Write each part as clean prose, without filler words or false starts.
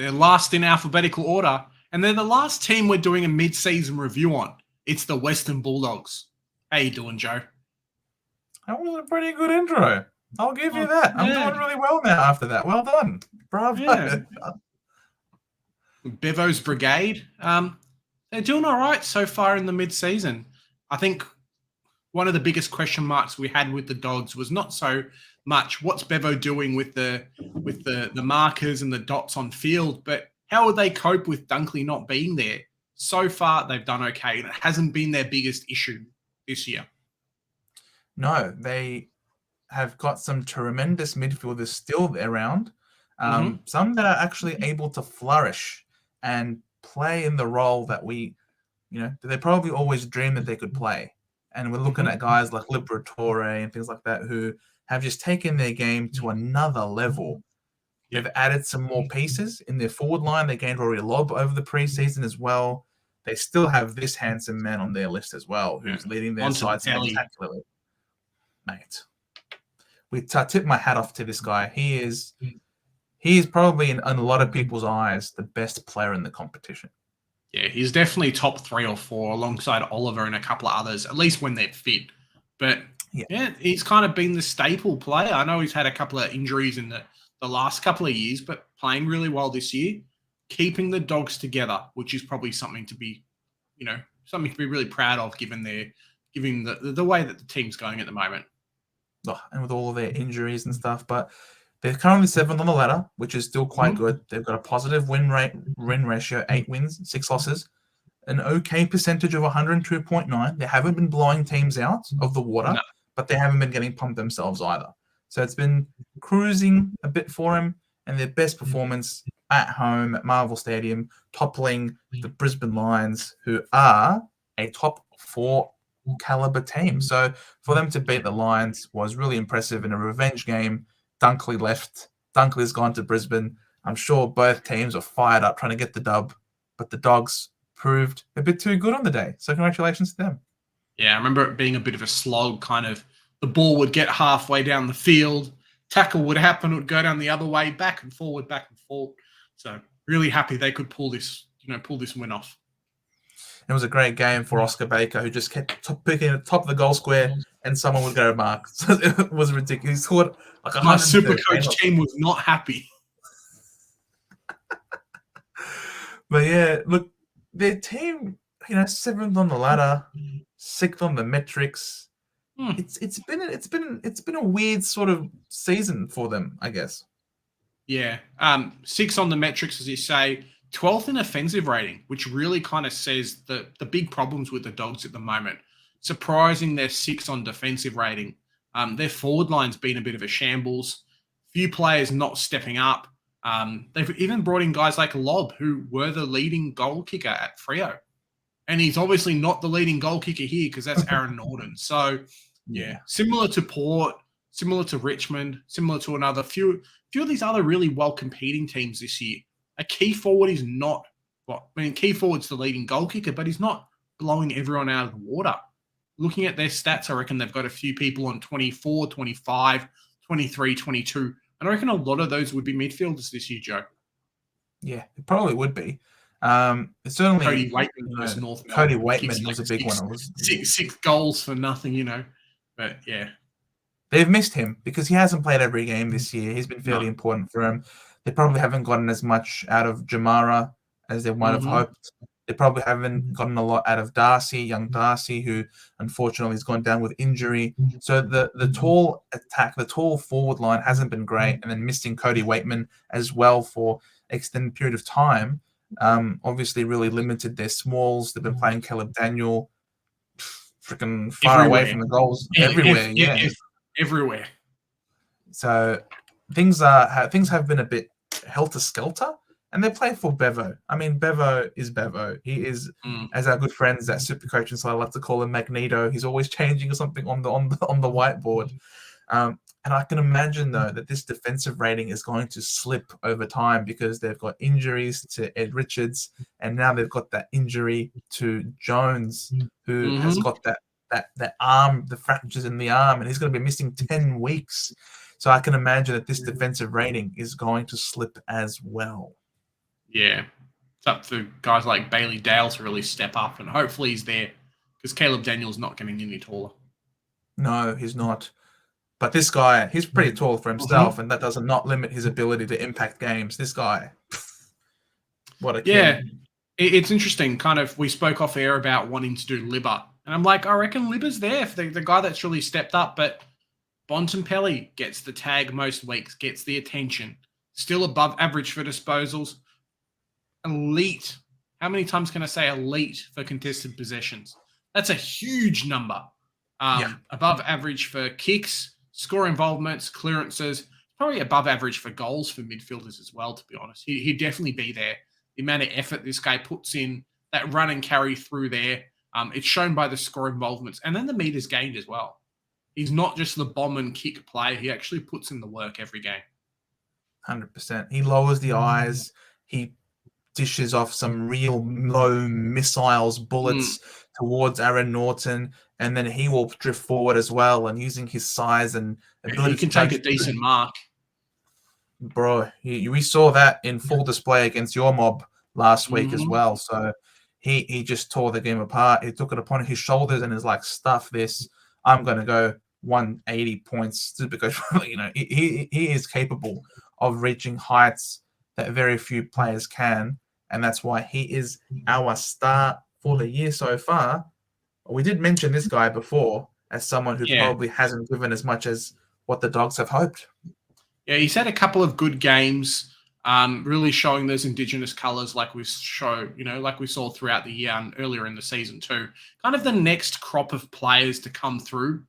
They're last in alphabetical order, and they're the last team we're doing a mid-season review on. It's the Western Bulldogs. How you doing, Joe? That was a pretty good intro. I'll give you Oh, that. I'm yeah. doing really well now after that. Well done. Bravo. Yeah. Bevo's Brigade. They're doing all right so far in the mid-season. I think one of the biggest question marks we had with the Dogs was not so much what's Bevo doing with the markers and the dots on field, but how would they cope with Dunkley not being there? So far, they've done okay, and it hasn't been their biggest issue this year. No, they have got some tremendous midfielders still around. Some that are actually able to flourish and play in the role that they probably always dreamed that they could play. And we're looking at guys like Liberatore and things like that who have just taken their game to another level. They've added some more pieces in their forward line. They gained Rory Lobb over the preseason as well. They still have this handsome man on their list as well, who's leading their side spectacularly. Mate, I tip my hat off to this guy. He is probably in a lot of people's eyes the best player in the competition. Yeah, he's definitely top 3 or 4 alongside Oliver and a couple of others, at least when they're fit. But yeah, he's kind of been the staple player. I know he's had a couple of injuries in the last couple of years, but playing really well this year, keeping the Dogs together, which is probably something to be really proud of given the way that the team's going at the moment. Oh, and with all of their injuries and stuff, but they're currently 7th on the ladder, which is still quite good. They've got a positive win ratio, 8 wins, 6 losses, an okay percentage of 102.9. They haven't been blowing teams out of the water, but they haven't been getting pumped themselves either. So it's been cruising a bit for them, and their best performance at home at Marvel Stadium, toppling the Brisbane Lions, who are a top 4 caliber team. So for them to beat the Lions was really impressive in a revenge game. Dunkley left. Dunkley's gone to Brisbane. I'm sure both teams are fired up trying to get the dub, but the Dogs proved a bit too good on the day. So congratulations to them. Yeah, I remember it being a bit of a slog, kind of the ball would get halfway down the field, tackle would happen, it would go down the other way, back and forward. So really happy they could pull this win off. It was a great game for Oscar Baker, who just kept picking at the top of the goal square, and someone would go mark. So it was ridiculous. He scored like my super coach team was not happy. But yeah, look, their team, 7th on the ladder, 6th on the metrics. It's been a weird sort of season for them, I guess. Yeah, 6 on the metrics, as you say. 12th in offensive rating, which really kind of says the big problems with the Dogs at the moment. Surprising they're 6 on defensive rating. Their forward line's been a bit of a shambles. Few players not stepping up. They've even brought in guys like Lobb, who were the leading goal kicker at Freo. And he's obviously not the leading goal kicker here because that's Aaron Norton. So, yeah, similar to Port, similar to Richmond, similar to another few of these other really well-competing teams this year. A key forward is not key forward's the leading goal kicker, but he's not blowing everyone out of the water. Looking at their stats, I reckon they've got a few people on 24, 25, 23, 22. And I reckon a lot of those would be midfielders this year, Joe. Yeah, it probably would be. It's certainly Cody Waitman versus North Melbourne. Cody Waitman was a big one. Six goals for nothing, But yeah. They've missed him because he hasn't played every game this year. He's been fairly important for them. They probably haven't gotten as much out of Jamara as they might have hoped. They probably haven't gotten a lot out of young Darcy, who unfortunately has gone down with injury. So the tall attack, the tall forward line hasn't been great. And then missing Cody Waitman as well for extended period of time, obviously really limited their smalls. They've been playing Caleb Daniel freaking far away from the goals everywhere. Everywhere. So things have been a bit helter-skelter, and they play for Bevo. I mean, Bevo is Bevo. He is, as our good friends at Supercoach and so I like to call him Magneto. He's always changing something on the whiteboard. And I can imagine though that this defensive rating is going to slip over time because they've got injuries to Ed Richards, and now they've got that injury to Jones, who has got that arm, the fractures in the arm, and he's going to be missing 10 weeks. So I can imagine that this defensive rating is going to slip as well. Yeah. It's up for guys like Bailey Dale to really step up, and hopefully he's there because Caleb Daniel's not getting any taller. No, he's not. But this guy, he's pretty tall for himself, and that does not limit his ability to impact games. This guy, what a Yeah. king. It's interesting. Kind of, we spoke off air about wanting to do Libba. And I'm like, I reckon Libba's there for the guy that's really stepped up, but Bontempelli gets the tag most weeks, gets the attention, still above average for disposals. Elite. How many times can I say elite for contested possessions? That's a huge number. Above average for kicks, score involvements, clearances, probably above average for goals for midfielders as well, to be honest. He'd definitely be there. The amount of effort this guy puts in, that run and carry through there, it's shown by the score involvements and then the meters gained as well. He's not just the bomb and kick player. He actually puts in the work every game. 100%. He lowers the eyes. He dishes off some real low missiles, bullets towards Aaron Norton, and then he will drift forward as well. And using his size and ability, he can take a decent mark. Bro, we saw that in full display against your mob last week as well. So he just tore the game apart. He took it upon his shoulders and is like, stuff this. I'm going to go 180 points because he is capable of reaching heights that very few players can, and that's why he is our star for the year so far. We did mention this guy before as someone who probably hasn't given as much as what the Dogs have hoped. Yeah, he's had a couple of good games, really showing those Indigenous colours like we saw throughout the year and earlier in the season too. Kind of the next crop of players to come through.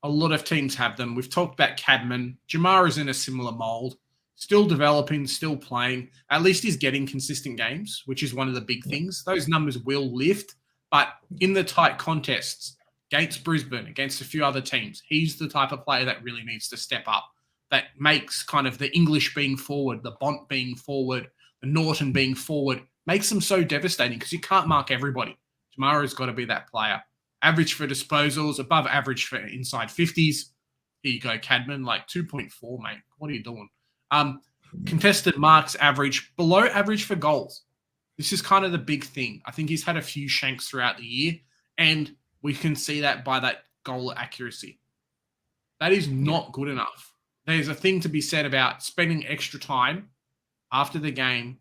A lot of teams have them. We've talked about Cadman. Jamar is in a similar mould. Still developing, still playing. At least he's getting consistent games, which is one of the big things. Those numbers will lift, but in the tight contests, against Brisbane, against a few other teams, he's the type of player that really needs to step up. That makes kind of the English being forward, the Bont being forward, the Norton being forward, makes them so devastating because you can't mark everybody. Jamara's got to be that player. Average for disposals, above average for inside 50s. Here you go, Cadman, like 2.4, mate. What are you doing? Contested marks average, below average for goals. This is kind of the big thing. I think he's had a few shanks throughout the year, and we can see that by that goal accuracy. That is not good enough. There's a thing to be said about spending extra time after the game,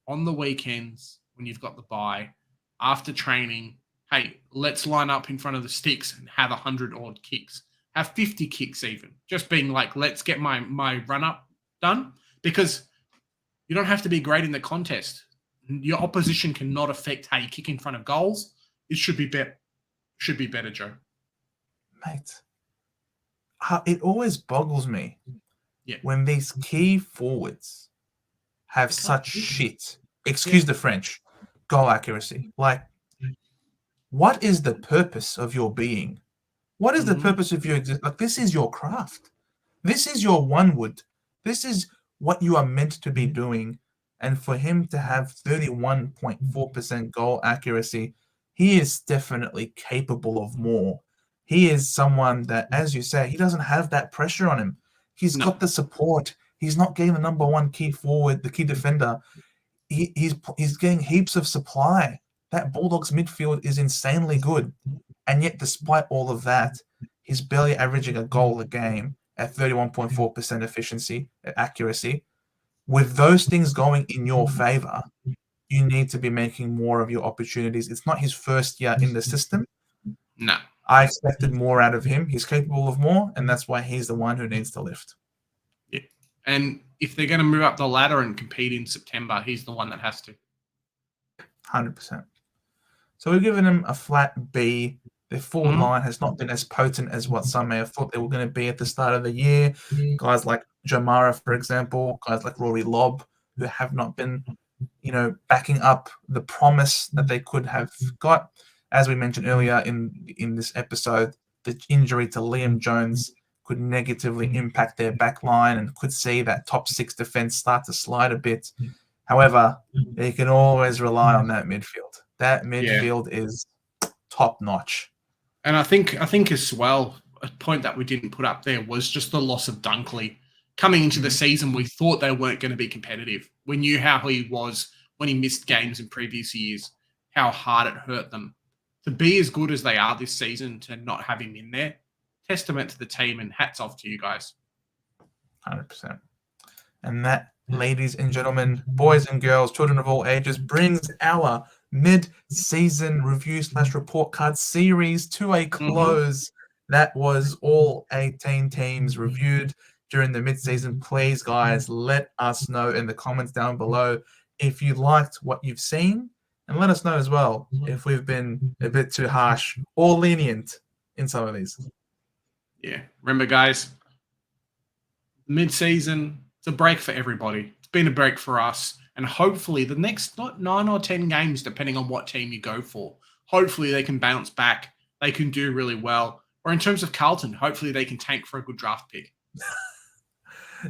on the weekends, when you've got the bye, after training. Hey, let's line up in front of the sticks and have 100-odd kicks. Have 50 kicks even. Just being like, let's get my run-up done. Because you don't have to be great in the contest. Your opposition cannot affect how you kick in front of goals. It should be better. Should be better, Joe. Mate, it always boggles me when these key forwards have such shit, excuse the French, goal accuracy. Like, what is the purpose of your being? What is the purpose of your existence? Like, this is your craft. This is your one wood. This is what you are meant to be doing. And for him to have 31.4% goal accuracy, he is definitely capable of more. He is someone that, as you say, he doesn't have that pressure on him. He's got the support. He's not getting the number one key forward, the key defender. He's getting heaps of supply. That Bulldogs midfield is insanely good. And yet, despite all of that, he's barely averaging a goal a game at 31.4% efficiency, accuracy. With those things going in your favor, you need to be making more of your opportunities. It's not his first year in the system. No. I expected more out of him. He's capable of more, and that's why he's the one who needs to lift. Yeah. And if they're going to move up the ladder and compete in September, he's the one that has to. 100%. So we're giving him a flat B. Their forward line has not been as potent as what some may have thought they were going to be at the start of the year. Guys like Jamara, for example, guys like Rory Lobb, who have not been, backing up the promise that they could have got. As we mentioned earlier in this episode, the injury to Liam Jones could negatively impact their back line and could see that top six defense start to slide a bit. However, they can always rely on that midfield. That midfield is top notch. And I think as well, a point that we didn't put up there was just the loss of Dunkley. Coming into the season, we thought they weren't going to be competitive. We knew how he was when he missed games in previous years, how hard it hurt them. To be as good as they are this season, to not have him in there, testament to the team, and hats off to you guys. 100%. And that, ladies and gentlemen, boys and girls, children of all ages, brings our mid-season review / report card series to a close. That was all 18 teams reviewed during the mid-season. Please, guys, let us know in the comments down below if you liked what you've seen, and let us know as well if we've been a bit too harsh or lenient in some of these. Yeah. Remember, guys, mid-season, it's a break for everybody. It's been a break for us. And hopefully the next 9 or 10 games, depending on what team you go for, hopefully they can bounce back. They can do really well. Or in terms of Carlton, hopefully they can tank for a good draft pick.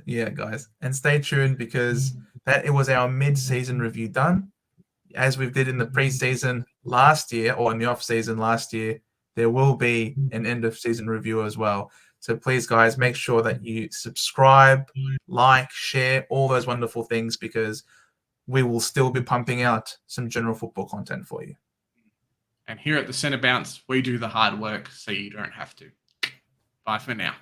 Yeah, guys. And stay tuned, because it was our mid-season review done. As we did in the preseason last year, or in the off-season last year, there will be an end-of-season review as well. So please, guys, make sure that you subscribe, like, share, all those wonderful things, because we will still be pumping out some general football content for you. And here at the Centre Bounce, we do the hard work so you don't have to. Bye for now.